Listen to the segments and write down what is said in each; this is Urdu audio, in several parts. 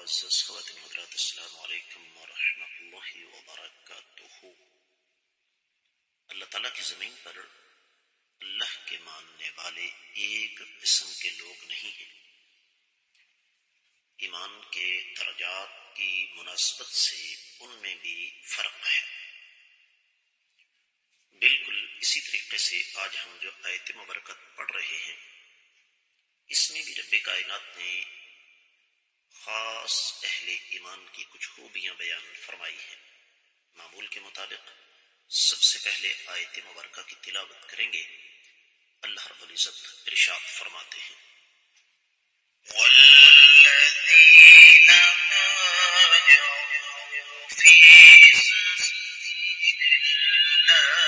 معزز خواتین حضرات، السلام علیکم ورحمۃ اللہ وبرکاتہ۔ اللہ تعالیٰ کی زمین پر اللہ کے ماننے والے ایک قسم کے لوگ نہیں ہیں۔ ایمان کے درجات کی مناسبت سے ان میں بھی فرق ہے۔ بالکل اسی طریقے سے آج ہم جو آیت مبارکہ پڑھ رہے ہیں، اس میں بھی رب کائنات نے خاص اہل ایمان کی کچھ خوبیاں بیان فرمائی ہیں۔ معمول کے مطابق سب سے پہلے آیت مبارکہ کی تلاوت کریں گے۔ اللہ رب العزت ارشاد فرماتے ہیں، وَالَّذِينَ هَاجَرُوا فِي سَبِيلِ اللَّهِ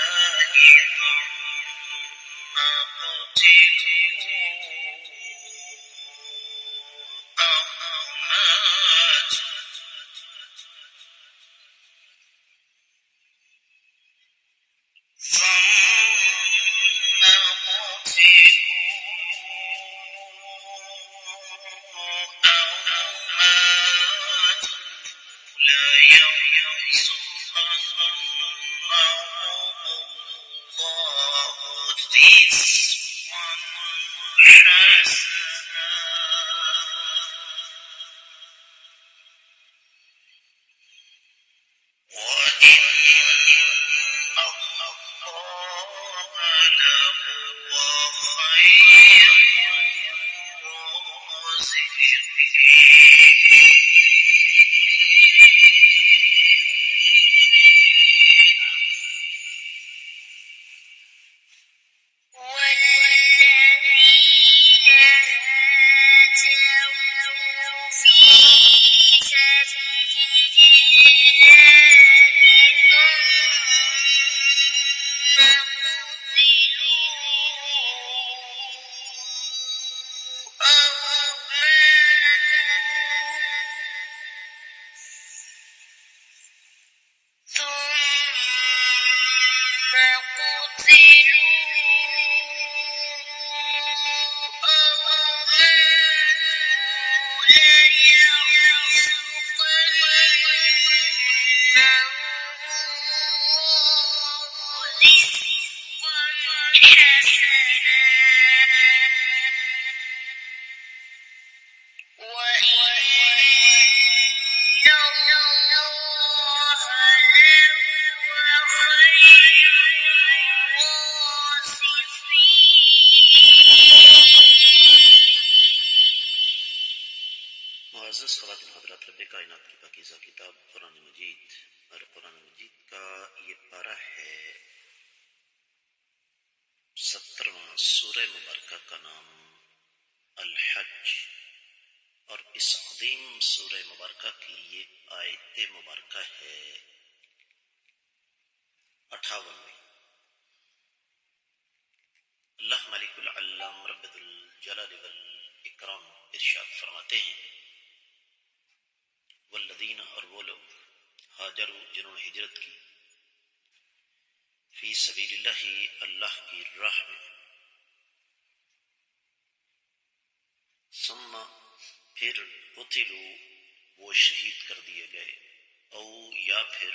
ثُمَّ قُتِلُوا معزز خواتین حضرات، رب کائنات کی پاکیزہ کتاب قرآن مجید اور قرآن مجید کا یہ پارہ ہے 17واں سورہ مبارکہ کا نام الحج، اور اس عظیم سورہ مبارکہ کی یہ آیت مبارکہ ہے 58۔ اللہ ملک العلام رب الجلال والاکرام ارشاد فرماتے ہیں، والذین، اور وہ لوگ، ہاجروا، جنہوں نے ہجرت کی، فی سبیل اللہ، اللہ کی راہ میں، ثم، پھر، قتلوا، وہ شہید کر دیے گئے، او یا پھر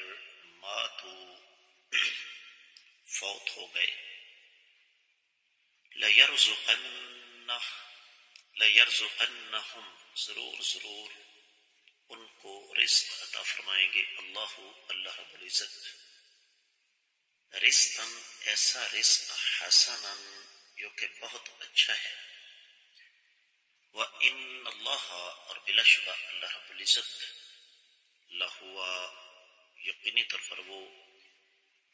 ماتوا، فوت ہو گئے، لَيَرْزُقَنَّهُمْ، ضرور ان کو رزق عطا فرمائیں گے اللہ رب العزت، رزقاً، ایسا رزق، حسناً، جو کہ بہت اچھا ہے، وَإِنَّ اللَّهَ، اور بلا شبہ اللہ رب العزت، لَهُوَ، یقینی طور پر وہ،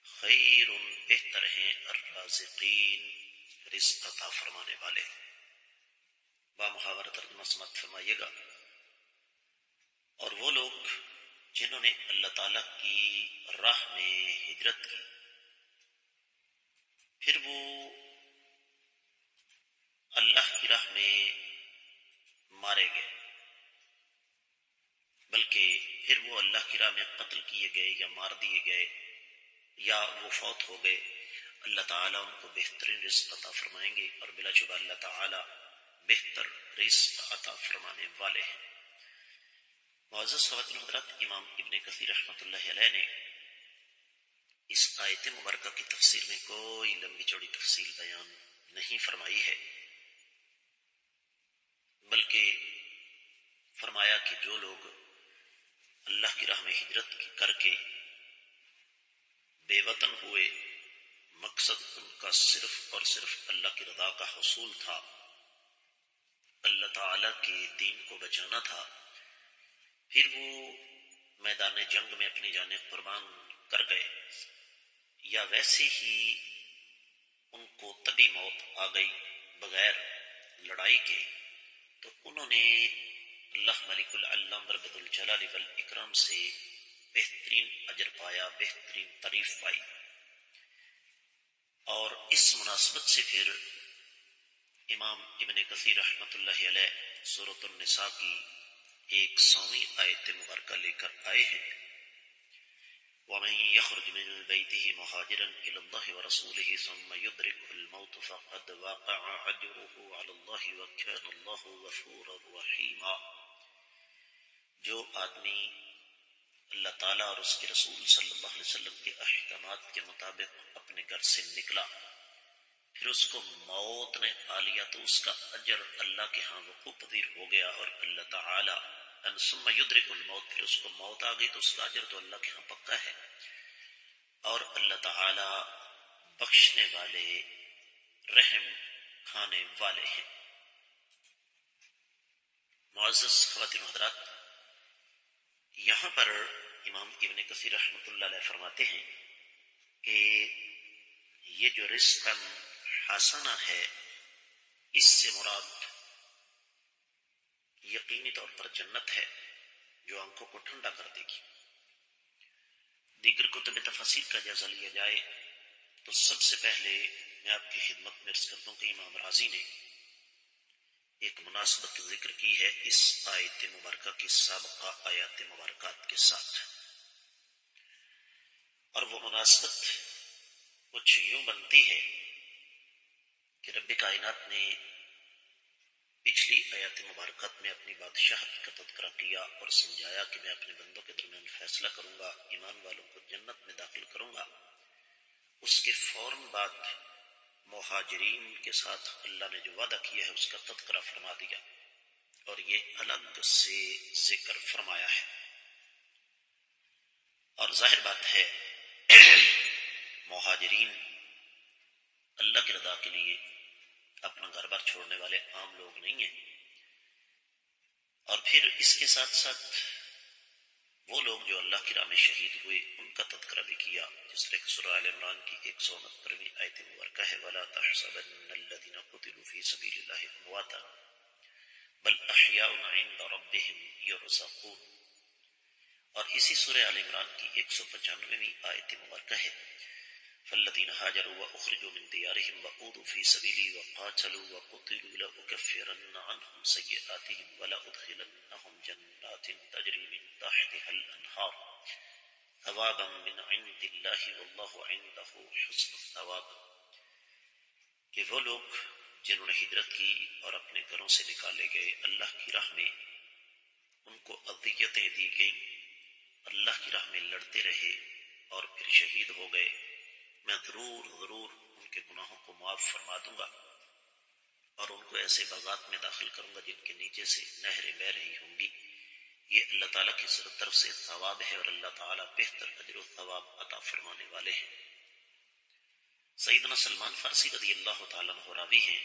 خیر، بہتر ہیں، الرازقین، رزق عطا فرمانے والے۔ بامحاورہ ترجمہ سماعت فرمائیے گا، اور وہ لوگ جنہوں نے اللہ تعالیٰ کی راہ میں ہجرت کی، پھر وہ اللہ کی راہ میں مارے گئے، بلکہ پھر وہ اللہ کی راہ میں قتل کیے گئے یا مار دیے گئے یا وہ فوت ہو گئے، اللہ تعالیٰ ان کو بہترین رزق عطا فرمائیں گے، اور بلا شبہ اللہ تعالیٰ بہتر رزق عطا فرمانے والے ہیں۔ معزز خواتین و حضرات، امام ابن کثیر رحمۃ اللہ علیہ نے اس آیت مبارکہ کی تفسیر میں کوئی لمبی چوڑی تفصیل بیان نہیں فرمائی ہے، بلکہ فرمایا کہ جو لوگ اللہ کی راہ میں ہجرت کر کے بے وطن ہوئے، مقصد ان کا صرف اور صرف اللہ کی رضا کا حصول تھا، اللہ تعالی کے دین کو بچانا تھا، پھر وہ میدان جنگ میں اپنی جانیں قربان کر گئے، یا ویسے ہی ان کو طبی موت آ گئی بغیر لڑائی کے، تو انہوں نے اللہ ملک العلم رب الجلال والاکرام سے بہترین اجر پایا، بہترین تعریف پائی۔ اور اس مناسبت سے پھر امام ابن کثیر رحمۃ اللہ علیہ سورۃ النساء کی 100ویں آیت مبارکہ لے کر آئے ہیں، وَمَن يَخْرُجْ مِن بَيْتِهِ مُهَاجِرًا إِلَى اللَّهِ وَرَسُولِهِ ثُمَّ يُدْرِكْهُ الْمَوْتُ فَقَدْ وَقَعَ أَجْرُهُ عَلَى اللَّهِ وَكَانَ اللَّهُ غَفُورًا رَحِيمًا۔ جو آدمی اللہ تعالیٰ اور اس کے رسول صلی اللہ علیہ وسلم کے احکامات کے مطابق اپنے گھر سے نکلا، پھر اس کو موت نے آ لیا، تو اس کا اجر اللہ کے ہاں وقوع پذیر ہو گیا، اور اللہ تعالیٰ ثم یدرک الموت، پھر اس کو موت آ گئی تو اس کا اجر تو اللہ کے ہاں پکا ہے، اور اللہ تعالیٰ بخشنے والے، رحم کھانے والے ہیں۔ معزز خواتین و حضرات، یہاں پر امام ابن کثیر رحمۃ اللہ علیہ فرماتے ہیں کہ یہ جو رزق حسنہ ہے، اس سے مراد یقینی طور پر جنت ہے جو آنکھوں کو ٹھنڈا کر دے گی۔ دیگر کتب تفاسیر کا جائزہ لیا جائے تو سب سے پہلے میں آپ کی خدمت میں عرض کرتا ہوں کہ امام رازی نے ایک مناسبت ذکر کی ہے اس آیت مبارکہ کی سابقہ آیات مبارکات کے ساتھ، اور وہ مناسبت کچھ یوں بنتی ہے کہ رب کائنات نے پچھلی آیات مبارکات میں اپنی بادشاہت کا تذکرہ کیا اور سمجھایا کہ میں اپنے بندوں کے درمیان فیصلہ کروں گا، ایمان والوں کو جنت میں داخل کروں گا۔ اس کے فوراً بعد مہاجرین کے ساتھ اللہ نے جو وعدہ کیا ہے اس کا تذکرہ فرما دیا، اور یہ الگ سے ذکر فرمایا ہے۔ اور ظاہر بات ہے مہاجرین اللہ کی رضا کے لیے اپنا گھر بار چھوڑنے والے عام لوگ نہیں ہیں، اور پھر اس کے ساتھ ساتھ وہ لوگ جو اللہ کی راہ میں شہید ہوئے ان کا تذکرہ بھی کیا، جس طرح کہ سورہ آل عمران کی 169ویں آیت مبارکہ ہے، وَلَا تَحْسَبَنَّ الَّذِينَ قُتِلُوا فِي سَبِيلِ اللَّهِ أَمْوَاتًا بَلْ أَحْيَاءٌ عِندَ رَبِّهِمْ يُرْزَقُونَ۔ اور اسی سورہ آل عمران کی 195ویں آیت مبارکہ ہے، فالذین هاجروا واخرجوا من دیارهم وأوذوا في سبیلی وقاتلوا وقتلوا لأکفرن عنهم سیئاتهم ولأدخلنهم جنات تجری من تحتها الانہار ثوابا من عند اللہ واللہ عنده حسن الثواب۔ کہ وہ لوگ جنہوں نے ہجرت کی اور اپنے گھروں سے نکالے گئے، اللہ کی راہ میں ان کو اذیتیں دی گئیں، اللہ کی راہ میں لڑتے رہے اور پھر شہید ہو گئے، میں ضرور ان کے گناہوں کو معاف فرما دوں گا اور ان کو ایسے باغات میں داخل کروں گا جن کے نیچے سے نہریں بہہ رہی ہوں گی۔ یہ اللہ تعالیٰ کی طرف سے ثواب ہے، اور اللہ تعالیٰ بہتر اجر و ثواب عطا فرمانے والے ہیں۔ سیدنا سلمان فارسی رضی اللہ تعالیٰ عنہ راوی ہیں،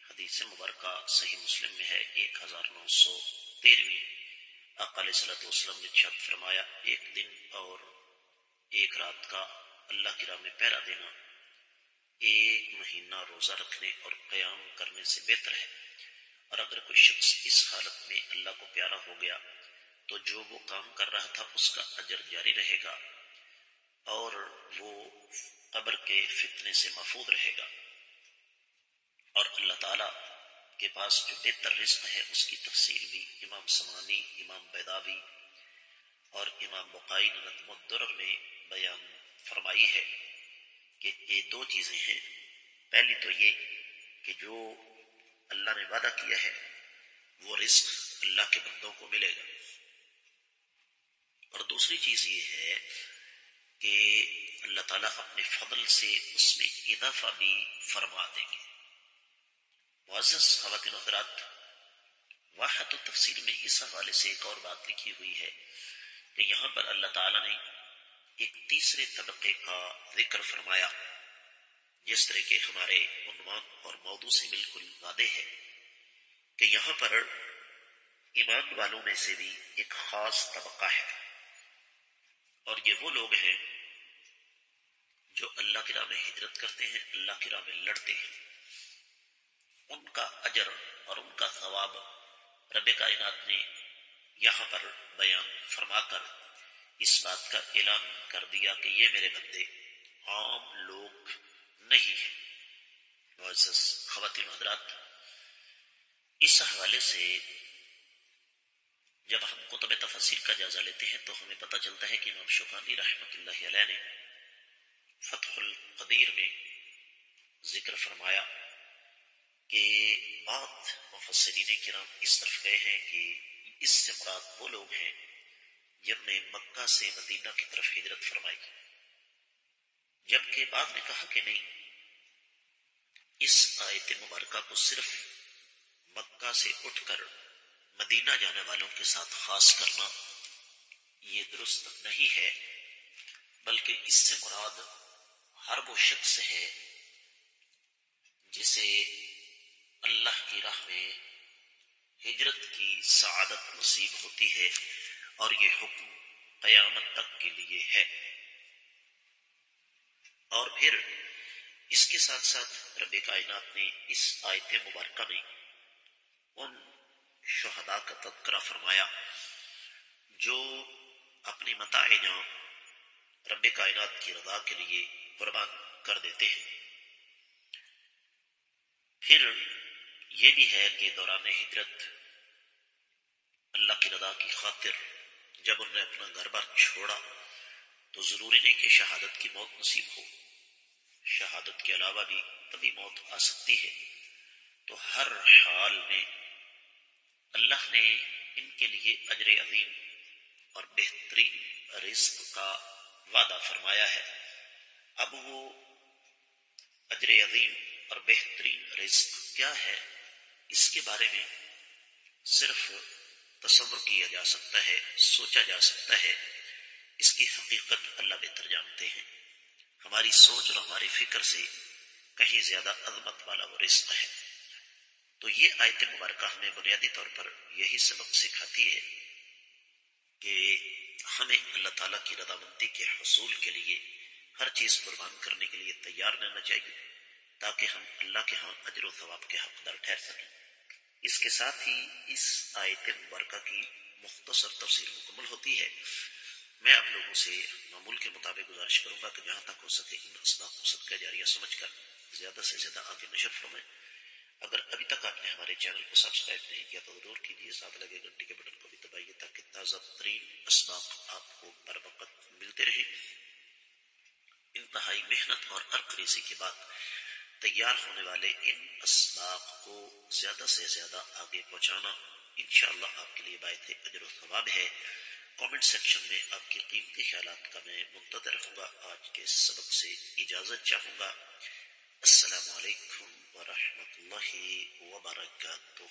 حدیث مبارکہ صحیح مسلم میں ہے 1913۔ آقا علیہ الصلوۃ والسلام نے ارشاد فرمایا، ایک دن اور ایک رات کا اللہ کی راہ میں پہرا دینا 1 مہینہ روزہ رکھنے اور قیام کرنے سے بہتر ہے، اور اگر کوئی شخص اس حالت میں اللہ کو پیارا ہو گیا تو جو وہ کام کر رہا تھا اس کا اجر جاری رہے گا، اور وہ قبر کے فتنے سے محفوظ رہے گا۔ اور اللہ تعالیٰ کے پاس جو بہتر رزق ہے اس کی تفصیل بھی امام سمانی، امام بیضاوی اور امام بقائی نے نظم الدرر میں بیان فرمائی ہے کہ یہ 2 چیزیں ہیں۔ پہلی تو یہ کہ جو اللہ نے وعدہ کیا ہے وہ رزق اللہ کے بندوں کو ملے گا، اور دوسری چیز یہ ہے کہ اللہ تعالیٰ اپنے فضل سے اس میں اضافہ بھی فرما دیں گے۔ معزز خواتین و حضرات، واحد التفسیر میں اس حوالے سے ایک اور بات لکھی ہوئی ہے کہ یہاں پر اللہ تعالیٰ نے ایک تیسرے طبقے کا ذکر فرمایا، جس طرح کہ ہمارے عنوان اور موضوع سے بالکل واضح ہے کہ یہاں پر ایمان والوں میں سے بھی ایک خاص طبقہ ہے، اور یہ وہ لوگ ہیں جو اللہ کی راہ میں ہجرت کرتے ہیں، اللہ کی راہ میں لڑتے ہیں۔ ان کا اجر اور ان کا ثواب رب کائنات نے یہاں پر بیان فرما کر اس بات کا اعلان کر دیا کہ یہ میرے بندے عام لوگ نہیں ہیں۔ معزز خواتین و حضرات، اس حوالے سے جب ہم کتب تفسیر کا جائزہ لیتے ہیں تو ہمیں پتہ چلتا ہے کہ امام شوکانی رحمۃ اللہ علیہ نے فتح القدیر میں ذکر فرمایا کہ بعض مفسرین کرام اس طرف گئے ہیں کہ اس سے مراد وہ لوگ ہیں جن نے مکہ سے مدینہ کی طرف ہجرت فرمائی، جبکہ بعض نے کہا کہ نہیں، اس آیت مبارکہ کو صرف مکہ سے اٹھ کر مدینہ جانے والوں کے ساتھ خاص کرنا یہ درست نہیں ہے، بلکہ اس سے مراد ہر وہ شخص ہے جسے اللہ کی راہ میں ہجرت کی سعادت نصیب ہوتی ہے، اور یہ حکم قیامت تک کے لیے ہے۔ اور پھر اس کے ساتھ ساتھ رب کائنات نے اس آیت مبارکہ میں ان شہداء کا تذکرہ فرمایا جو اپنی متاع جاں رب کائنات کی رضا کے لیے قربان کر دیتے ہیں۔ پھر یہ بھی ہے کہ دوران ہجرت اللہ کی رضا کی خاطر جب انہوں نے اپنا گھر بار چھوڑا تو ضروری نہیں کہ شہادت کی موت نصیب ہو، شہادت کے علاوہ بھی کبھی موت آ سکتی ہے، تو ہر حال میں اللہ نے ان کے لیے اجر عظیم اور بہترین رزق کا وعدہ فرمایا ہے۔ اب وہ اجر عظیم اور بہترین رزق کیا ہے، اس کے بارے میں صرف تصور کیا جا سکتا ہے، سوچا جا سکتا ہے، اس کی حقیقت اللہ بہتر جانتے ہیں۔ ہماری سوچ اور ہماری فکر سے کہیں زیادہ عظمت والا وہ رزق ہے۔ تو یہ آیت مبارکہ ہمیں بنیادی طور پر یہی سبق سکھاتی ہے کہ ہمیں اللہ تعالیٰ کی رضامندی کے حصول کے لیے ہر چیز قربان کرنے کے لیے تیار رہنا چاہیے، تاکہ ہم اللہ کے ہاں اجر و ثواب کے حقدار ٹھہر سکیں۔ اس کے ساتھ ہی اس آیت مبارکہ کی مختصر تفسیر مکمل ہوتی ہے۔ میں آپ لوگوں سے معمول کے مطابق گزارش کروں گا کہ جہاں تک ہو سکے ان اسباق کو صدقہ جاریہ سمجھ کر زیادہ سے زیادہ آگے نشر فرمائیں۔ اگر ابھی تک آپ نے ہمارے چینل کو سبسکرائب نہیں کیا تو ضرور کیجیے، ساتھ لگے گھنٹی کے بٹن کو بھی دبائیے تاکہ تازہ ترین اسباق آپ کو بر وقت ملتے رہیں۔ انتہائی محنت اور عرق ریزی کے بعد تیار ہونے والے ان اسباق کو زیادہ سے زیادہ آگے پہنچانا انشاءاللہ آپ کے لیے باعث اجر و ثواب ہے۔ کامنٹ سیکشن میں آپ کے قیمتی خیالات کا میں منتظر رہوں گا۔ آج کے سبق سے اجازت چاہوں گا۔ السلام علیکم ورحمۃ اللہ وبرکاتہ۔